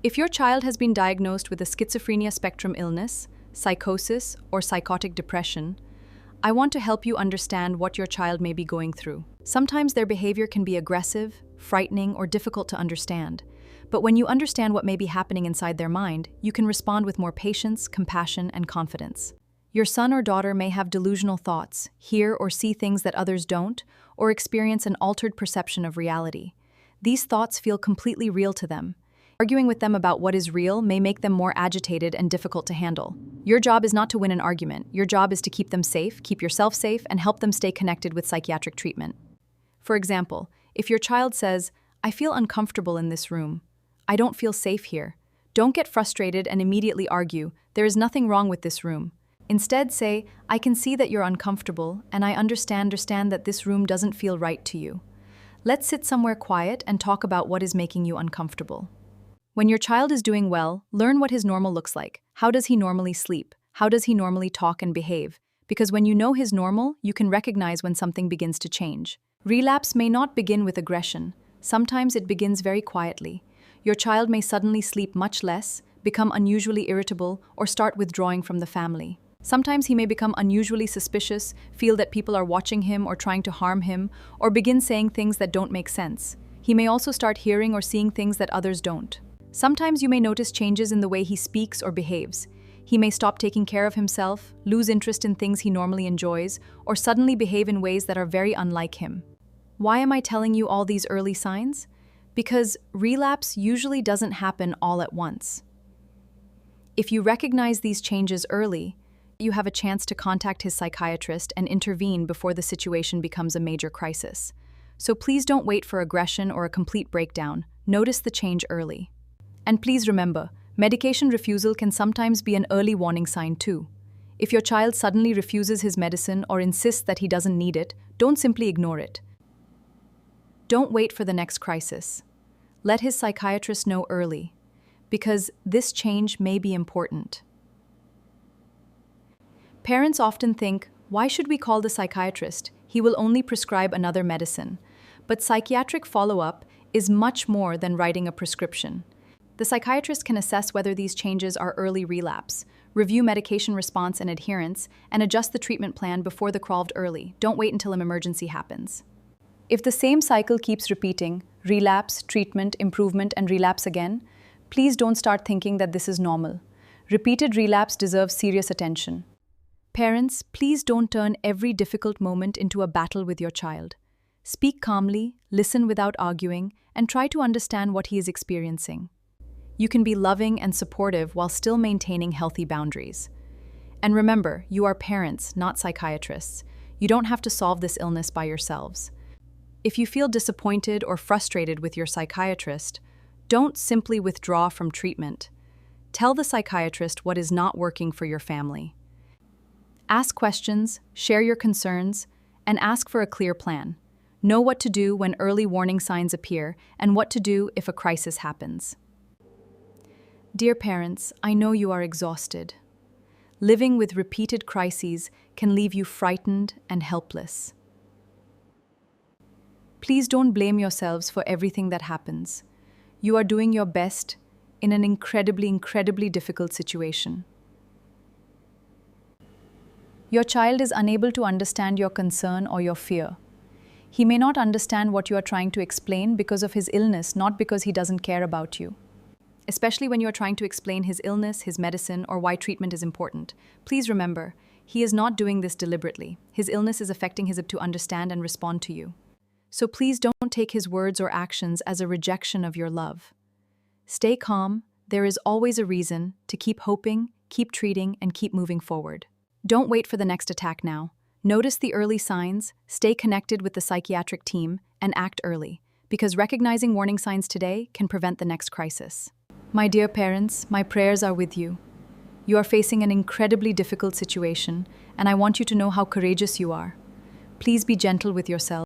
If your child has been diagnosed with a schizophrenia-spectrum illness, psychosis, or psychotic depression, I want to help you understand what your child may be going through. Sometimes their behavior can be aggressive, frightening, or difficult to understand. But when you understand what may be happening inside their mind, you can respond with more patience, compassion, and confidence. Your son or daughter may have delusional thoughts, hear or see things that others don't, or experience an altered perception of reality. These thoughts feel completely real to them. Arguing with them about what is real may make them more agitated and difficult to handle. Your job is not to win an argument. Your job is to keep them safe, keep yourself safe, and help them stay connected with psychiatric treatment. For example, if your child says, "I feel uncomfortable in this room. I don't feel safe here," don't get frustrated and immediately argue, "There is nothing wrong with this room." Instead say, "I can see that you're uncomfortable, and I understand that this room doesn't feel right to you. Let's sit somewhere quiet and talk about what is making you uncomfortable." When your child is doing well, learn what his normal looks like. How does he normally sleep? How does he normally talk and behave? Because when you know his normal, you can recognize when something begins to change. Relapse may not begin with aggression. Sometimes it begins very quietly. Your child may suddenly sleep much less, become unusually irritable, or start withdrawing from the family. Sometimes he may become unusually suspicious, feel that people are watching him or trying to harm him, or begin saying things that don't make sense. He may also start hearing or seeing things that others don't. Sometimes you may notice changes in the way he speaks or behaves. He may stop taking care of himself, lose interest in things he normally enjoys, or suddenly behave in ways that are very unlike him. Why am I telling you all these early signs? Because relapse usually doesn't happen all at once. If you recognize these changes early, you have a chance to contact his psychiatrist and intervene before the situation becomes a major crisis. So please don't wait for aggression or a complete breakdown. Notice the change early. And please remember, medication refusal can sometimes be an early warning sign too. If your child suddenly refuses his medicine or insists that he doesn't need it, don't simply ignore it. Don't wait for the next crisis. Let his psychiatrist know early, because this change may be important. Parents often think, why should we call the psychiatrist? He will only prescribe another medicine. But psychiatric follow-up is much more than writing a prescription. The psychiatrist can assess whether these changes are early relapse, review medication response and adherence, and adjust the treatment plan before the crawled early. Don't wait until an emergency happens. If the same cycle keeps repeating, relapse, treatment, improvement, and relapse again, please don't start thinking that this is normal. Repeated relapse deserves serious attention. Parents, please don't turn every difficult moment into a battle with your child. Speak calmly, listen without arguing, and try to understand what he is experiencing. You can be loving and supportive while still maintaining healthy boundaries. And remember, you are parents, not psychiatrists. You don't have to solve this illness by yourselves. If you feel disappointed or frustrated with your psychiatrist, don't simply withdraw from treatment. Tell the psychiatrist what is not working for your family. Ask questions, share your concerns, and ask for a clear plan. Know what to do when early warning signs appear and what to do if a crisis happens. Dear parents, I know you are exhausted. Living with repeated crises can leave you frightened and helpless. Please don't blame yourselves for everything that happens. You are doing your best in an incredibly difficult situation. Your child is unable to understand your concern or your fear. He may not understand what you are trying to explain because of his illness, not because he doesn't care about you. Especially when you are trying to explain his illness, his medicine, or why treatment is important. Please remember, he is not doing this deliberately. His illness is affecting his ability to understand and respond to you. So please don't take his words or actions as a rejection of your love. Stay calm. There is always a reason to keep hoping, keep treating, and keep moving forward. Don't wait for the next attack now. Notice the early signs, stay connected with the psychiatric team, and act early, because recognizing warning signs today can prevent the next crisis. My dear parents, my prayers are with you. You are facing an incredibly difficult situation, and I want you to know how courageous you are. Please be gentle with yourself.